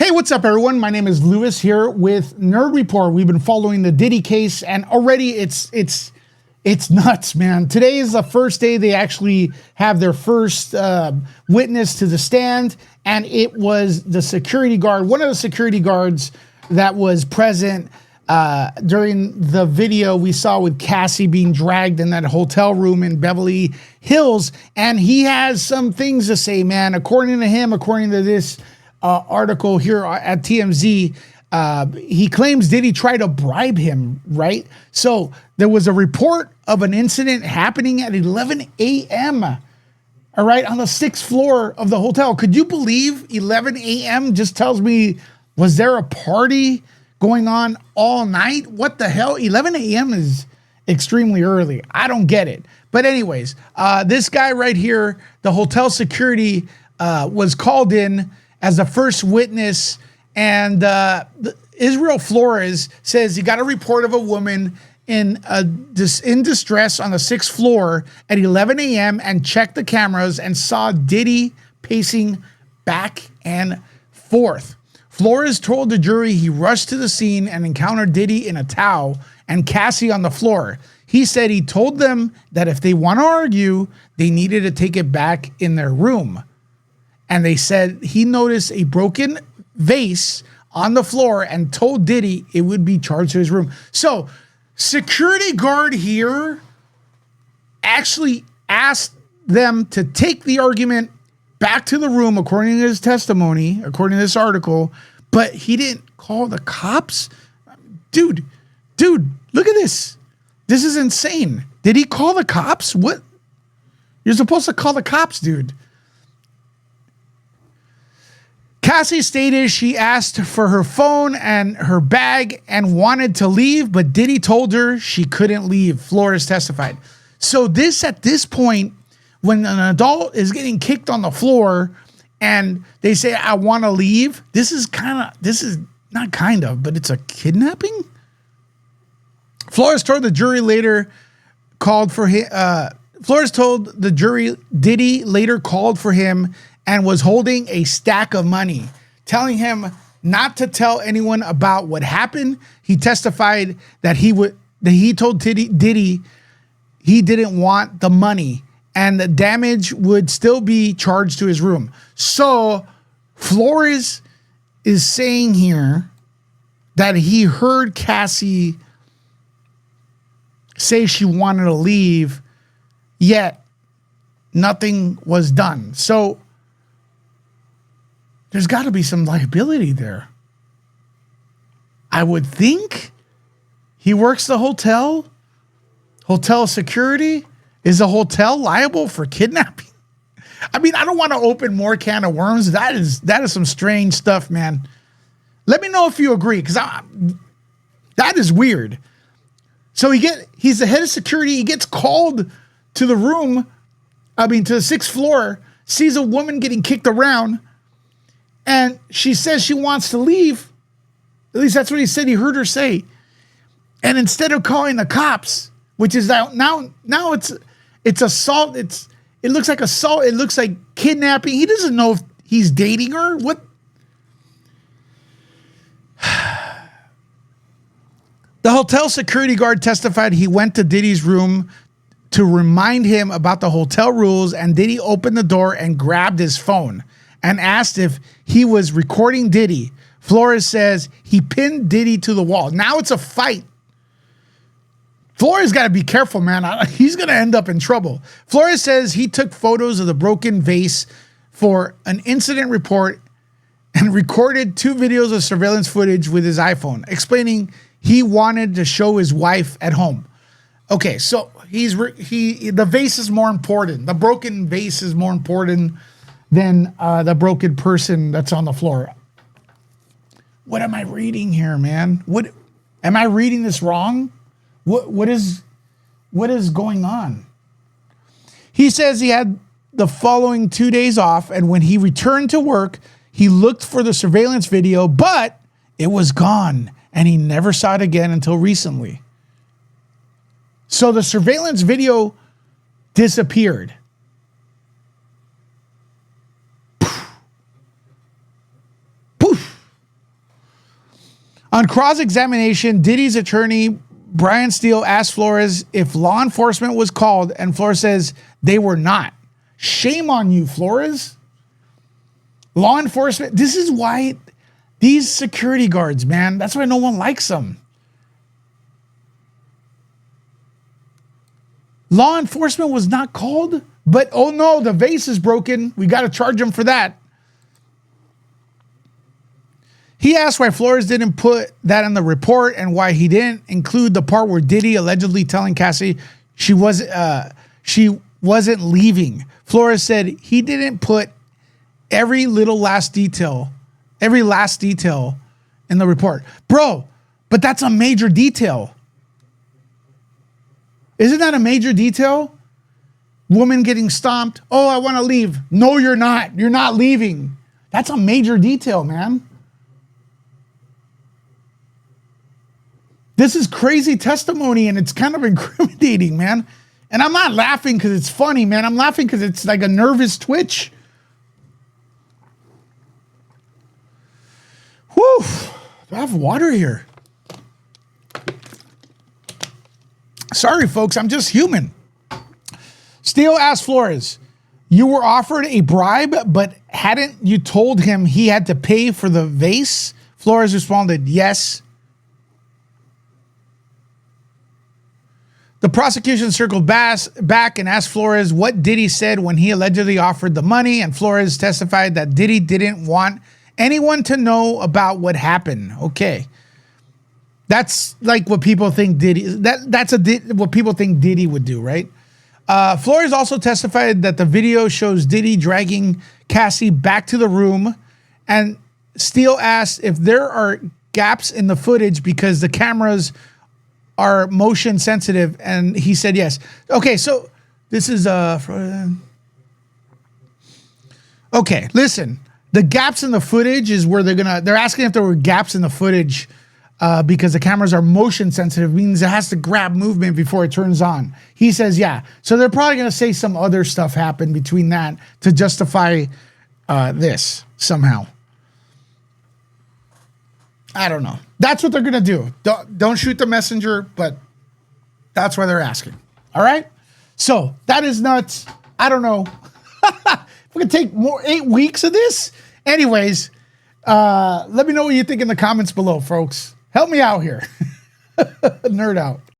Hey, what's up, everyone? My name is Lewis here with Nerd Report. We've been following the Diddy case, and already it's nuts, man. Today is the first day they actually have their first witness to the stand, and it was the security guard, one of the security guards that was present during the video we saw with Cassie being dragged in that hotel room in Beverly Hills, and he has some things to say, man. According to him, according to this article here at TMZ, he claims Diddy tried to bribe him, right? So there was a report of an incident happening at 11 a.m., all right, on the 6th floor of the hotel. Could you believe 11 a.m. just tells me, was there a party going on all night? What the hell? 11 a.m. is extremely early. I don't get it. But anyways, this guy right here, the hotel security, was called in as the first witness, and Israel Flores says he got a report of a woman in distress on the 6th floor at 11 a.m. and checked the cameras and saw Diddy pacing back and forth. Flores told the jury he rushed to the scene and encountered Diddy in a towel and Cassie on the floor. He said he told them that if they want to argue, they needed to take it back in their room. And they said he noticed a broken vase on the floor and told Diddy it would be charged to his room. So, security guard here actually asked them to take the argument back to the room, according to his testimony, according to this article, but he didn't call the cops? Dude, look at this. This is insane. Did he call the cops? What? You're supposed to call the cops, dude. Cassie stated she asked for her phone and her bag and wanted to leave, but Diddy told her she couldn't leave, Flores testified. So at this point, when an adult is getting kicked on the floor and they say, I want to leave, but it's a kidnapping? Flores told the jury Diddy later called for him and was holding a stack of money, telling him not to tell anyone about what happened. He testified that he told Diddy he didn't want the money and the damage would still be charged to his room. So Flores is saying here that he heard Cassie say she wanted to leave, yet nothing was done. So there's got to be some liability there. I would think he works the hotel security. Is the hotel liable for kidnapping? I mean, I don't want to open more can of worms. That is some strange stuff, man. Let me know if you agree, because that is weird. So he's the head of security. He gets called to the room, to the 6th floor, sees a woman getting kicked around, and she says she wants to leave. At least that's what he said. He heard her say. And instead of calling the cops, which is now it's assault. It looks like assault. It looks like kidnapping. He doesn't know if he's dating her. What? The hotel security guard testified he went to Diddy's room to remind him about the hotel rules, and Diddy opened the door and grabbed his phone and asked if he was recording Diddy. Flores says he pinned Diddy to the wall. Now it's a fight. Flores got to be careful, man. He's going to end up in trouble. Flores says he took photos of the broken vase for an incident report and recorded 2 videos of surveillance footage with his iPhone, explaining he wanted to show his wife at home. Okay, so the vase is more important. The broken vase is more important than the broken person that's on the floor. What am I reading here, man? What am I reading this wrong? What is going on? He says he had the following 2 days off, and when he returned to work, he looked for the surveillance video, but it was gone, and he never saw it again until recently. So the surveillance video disappeared. Poof. On cross-examination, Diddy's attorney, Brian Steele, asked Flores if law enforcement was called, and Flores says they were not. Shame on you, Flores. Law enforcement, this is why these security guards, man, that's why no one likes them. Law enforcement was not called, but oh no, the vase is broken. We got to charge him for that. He asked why Flores didn't put that in the report and why he didn't include the part where Diddy allegedly telling Cassie she wasn't leaving. Flores said he didn't put every last detail in the report. Bro, but that's a major detail. Isn't that a major detail? Woman getting stomped. Oh, I want to leave. No, you're not. You're not leaving. That's a major detail, man. This is crazy testimony, and it's kind of incriminating, man. And I'm not laughing because it's funny, man. I'm laughing because it's like a nervous twitch. Whew. Do I have water here? Sorry, folks. I'm just human. Steele asked Flores, you were offered a bribe, but hadn't you told him he had to pay for the vase? Flores responded, yes. The prosecution circled back and asked Flores what Diddy said when he allegedly offered the money, and Flores testified that Diddy didn't want anyone to know about what happened. Okay. That's like what people think Diddy, what people think Diddy would do, right? Flores also testified that the video shows Diddy dragging Cassie back to the room, and Steele asked if there are gaps in the footage because the cameras are motion sensitive, and he said yes. Okay, so this is okay, listen. The gaps in the footage is where they're asking if there were gaps in the footage because the cameras are motion sensitive, means it has to grab movement before it turns on. He says yeah. So they're probably going to say some other stuff happened between that to justify this somehow. I don't know. That's what they're going to do. Don't shoot the messenger, but that's why they're asking. All right? So that is nuts. I don't know. We're going to take 8 weeks of this. Anyways, let me know what you think in the comments below, folks. Help me out here. Nerd out.